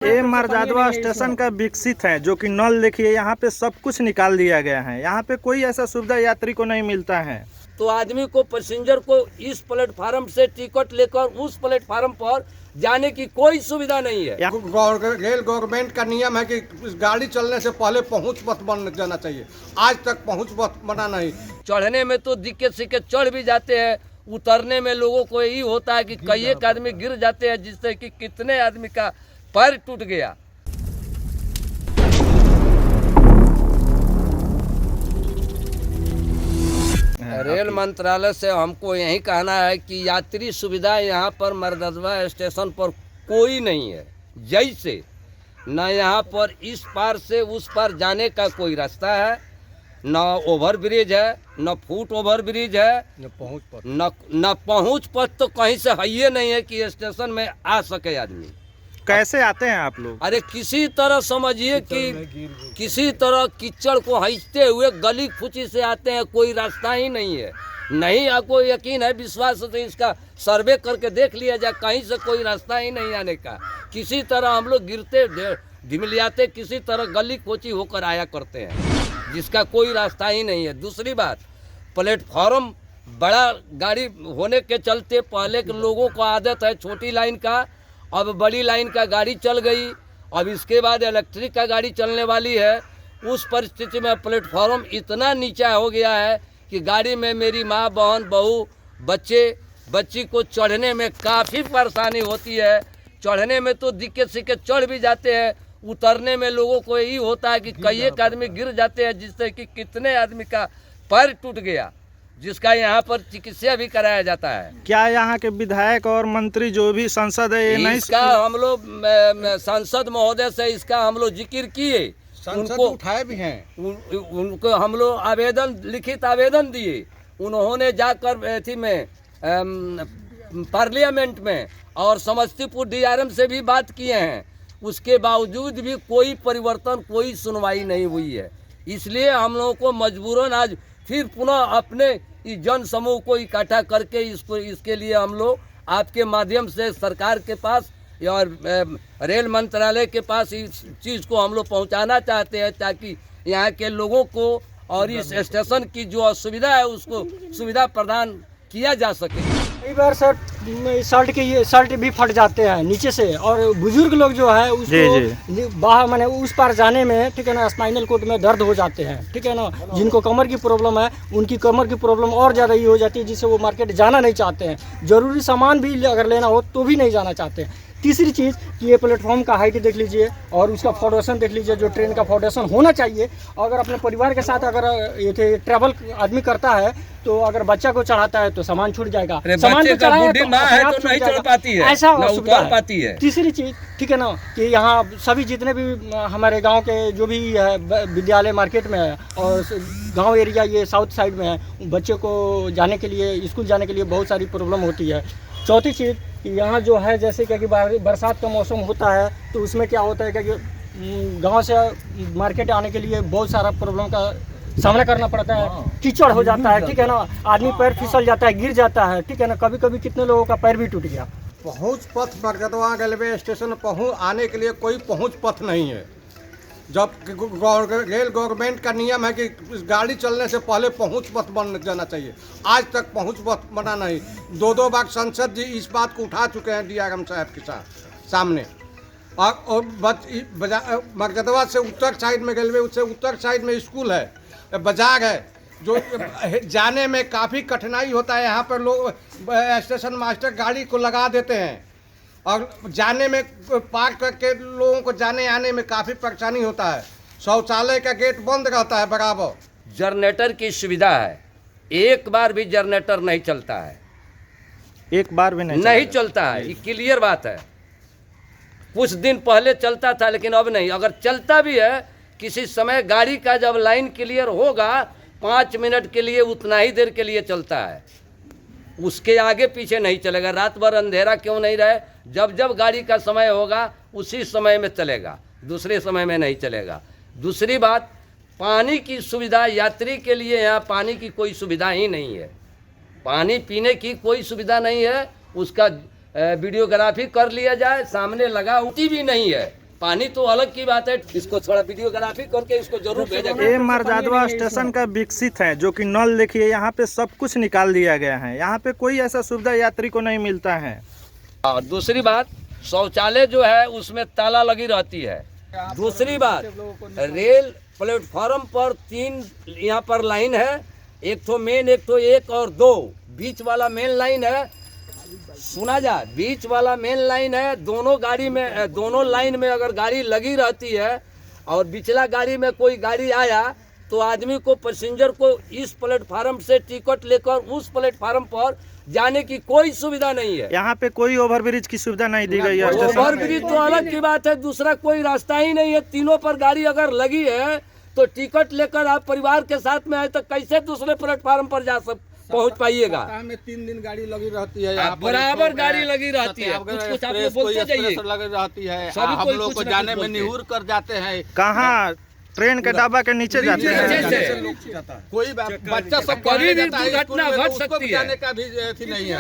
ये मरजादवा स्टेशन का विकसित है, जो कि नल देखिए यहाँ पे सब कुछ निकाल दिया गया है। यहाँ पे कोई ऐसा सुविधा यात्री को नहीं मिलता है। तो आदमी को, पैसेंजर को इस प्लेटफार्म से टिकट लेकर उस प्लेटफार्म पर जाने की कोई सुविधा नहीं है। रेल गवर्नमेंट का नियम है कि गाड़ी चलने से पहले पहुंच पथ बन जाना चाहिए। आज तक पहुंच पथ बना नहीं। चढ़ने में तो दिक्कत सिक्कत चढ़ भी जाते हैं, उतरने में लोगों को यही होता है कि कई एक आदमी गिर जाते हैं, जिससे कि कितने आदमी का पैर टूट गया। रेल मंत्रालय से हमको यही कहना है कि यात्री सुविधा यहाँ पर मरजादवा स्टेशन पर कोई नहीं है। जैसे न यहाँ पर इस पार से उस पार जाने का कोई रास्ता है, न ओवर ब्रिज है, न फुट ओवर ब्रिज है, न पहुँच पथ तो कहीं से है ही नहीं है कि स्टेशन में आ सके आदमी। कैसे आते हैं आप लोग? अरे किसी तरह समझिए कि किसी तरह कीचड़ को हंसते हुए गली खुची से आते हैं, कोई रास्ता ही नहीं है। नहीं आपको यकीन है, विश्वास से इसका सर्वे करके देख लिया जाए, कहीं से कोई रास्ता ही नहीं आने का। किसी तरह हम लोग गिरते ढिमलियाते किसी तरह गली कोची होकर आया करते हैं, जिसका कोई रास्ता ही नहीं है। दूसरी बात, प्लेटफॉर्म बड़ा गाड़ी होने के चलते पहले के लोगों को आदत है छोटी लाइन का, अब बड़ी लाइन का गाड़ी चल गई, अब इसके बाद इलेक्ट्रिक का गाड़ी चलने वाली है। उस परिस्थिति में प्लेटफॉर्म इतना नीचा हो गया है कि गाड़ी में मेरी माँ, बहन, बहू, बच्ची को चढ़ने में काफ़ी परेशानी होती है। चढ़ने में तो दिक्कत सिक्कत चढ़ भी जाते हैं, उतरने में लोगों को यही होता है कि कई एक आदमी गिर जाते हैं, जिससे कि कितने आदमी का पैर टूट गया, जिसका यहाँ पर चिकित्सा भी कराया जाता है। क्या यहाँ के विधायक और मंत्री जो भी सांसद है, ये नहीं? इसका हम लोग सांसद महोदय से इसका हम लोग जिक्र किए, उनको उठाए भी हैं। उनको हम लोग लिखित आवेदन दिए। उन्होंने जाकर एथी में पार्लियामेंट में और समस्तीपुर DRM से भी बात किए हैं। उसके बावजूद भी कोई परिवर्तन, कोई सुनवाई नहीं हुई है। इसलिए हम लोगों को मजबूरन आज फिर पुनः अपने इस जन समूह को इकट्ठा करके इसके लिए हम लोग आपके माध्यम से सरकार के पास और रेल मंत्रालय के पास इस चीज़ को हम लोग पहुंचाना चाहते हैं, ताकि यहाँ के लोगों को और इस स्टेशन की जो असुविधा है उसको सुविधा प्रदान किया जा सके। कई बार शर्ट भी फट जाते हैं नीचे से, और बुजुर्ग लोग जो है उसको बाहर माने उस पार जाने में, ठीक है ना, स्पाइनल कोड में दर्द हो जाते हैं, ठीक है ना। जिनको कमर की प्रॉब्लम है, उनकी कमर की प्रॉब्लम और ज़्यादा ही हो जाती है, जिससे वो मार्केट जाना नहीं चाहते हैं। ज़रूरी सामान भी अगर लेना हो तो भी नहीं जाना चाहते हैं। तीसरी चीज़ कि ये प्लेटफॉर्म का हाइट देख लीजिए और उसका फाउंडेशन देख लीजिए, जो ट्रेन का फाउंडेशन होना चाहिए। अगर अपने परिवार के साथ अगर ये ट्रैवल आदमी करता है, तो अगर बच्चा को चढ़ाता है तो सामान छूट जाएगा, सामान को चढ़ाए तो नहीं चढ़ पाती है, ऐसा उतार पाती है। तीसरी चीज़, ठीक है ना, कि यहाँ सभी जितने भी हमारे गाँव के जो भी है विद्यालय मार्केट में है, और गाँव एरिया ये साउथ साइड में है, बच्चे को जाने के लिए, स्कूल जाने के लिए बहुत सारी प्रॉब्लम होती है। चौथी चीज़ कि यहाँ जो है, जैसे कि बरसात का मौसम होता है, तो उसमें क्या होता है कि गांव से मार्केट आने के लिए बहुत सारा प्रॉब्लम का सामना करना पड़ता है। कीचड़ हो जाता है, ठीक है ना, आदमी पैर फिसल जाता है, गिर जाता है, ठीक है ना। कभी कभी कितने लोगों का पैर भी टूट गया। पहुंच पथ मरजादवा रेलवे स्टेशन आने के लिए कोई पहुंच पथ नहीं है। जब रेल गवर्नमेंट का नियम है कि गाड़ी चलने से पहले पहुंच पथ बन जाना चाहिए। आज तक पहुंच पथ बना नहीं। दो बार संसद जी इस बात को उठा चुके हैं DRM साहब के सामने। और मरजादवा से उत्तर साइड में रेलवे, उससे उत्तर साइड में स्कूल है, बाजार है, जो जाने में काफ़ी कठिनाई होता है। यहाँ पर लोग स्टेशन मास्टर गाड़ी को लगा देते हैं, और जाने में पार्क करके लोगों को जाने आने में काफ़ी परेशानी होता है। शौचालय का गेट बंद रहता है बराबर। जनरेटर की सुविधा है, एक बार भी जनरेटर नहीं चलता है, एक बार भी नहीं चलता है। ये क्लियर बात है। कुछ दिन पहले चलता था, लेकिन अब नहीं। अगर चलता भी है किसी समय, गाड़ी का जब लाइन क्लियर होगा 5 मिनट के लिए, उतना ही देर के लिए चलता है, उसके आगे पीछे नहीं चलेगा। रात भर अंधेरा क्यों नहीं रहे, जब जब गाड़ी का समय होगा उसी समय में चलेगा, दूसरे समय में नहीं चलेगा। दूसरी बात, पानी की सुविधा यात्री के लिए यहाँ पानी की कोई सुविधा ही नहीं है। पानी पीने की कोई सुविधा नहीं है। उसका वीडियोग्राफी कर लिया जाए, सामने लगा, उठी भी नहीं है। पानी तो अलग की बात है, इसको थोड़ा वीडियोग्राफी करके इसको जरूर भेजा ये मरजादवा स्टेशन का विकसित है, जो कि नल देखिए यहाँ पे सब कुछ निकाल दिया गया है। यहाँ पे कोई ऐसा सुविधा यात्री को नहीं मिलता है। और दूसरी बात, शौचालय जो है उसमें ताला लगी रहती है। दूसरी बात, रेल प्लेटफॉर्म पर 3 यहाँ पर लाइन है, एक तो मेन, एक तो 1 और 2, बीच वाला मेन लाइन है। सुना जा, बीच वाला मेन लाइन है। दोनों लाइन में अगर गाड़ी लगी रहती है और बिचला गाड़ी में कोई गाड़ी आया तो आदमी को, पैसेंजर को इस प्लेटफार्म से टिकट लेकर उस प्लेटफार्म पर जाने की कोई सुविधा नहीं है। यहाँ पे कोई ओवरब्रिज की सुविधा नहीं दी गई है। ओवरब्रिज तो अलग की बात है, दूसरा कोई रास्ता ही नहीं है। तीनों पर गाड़ी अगर लगी है तो टिकट लेकर आप परिवार के साथ में आए तो कैसे दूसरे प्लेटफार्म पर पहुंच पाइएगा। में 3 दिन गाड़ी लगी रहती है, यहाँ बराबर गाड़ी लगी रहती है। कुछ आप लोग बोलते जाइए, लगी रहती है, सभी हम कोई लोग कुछ को ना जाने कुछ में बोलते निहुर कर जाते हैं। कहाँ? ट्रेन के डब्बा के नीचे जाते नीचे हैं। कोई बच्चा सब कभी भी जाता है दुर्घटना स्कूल में, घट तो उसको सकती है। जाने का भी अथी नहीं है।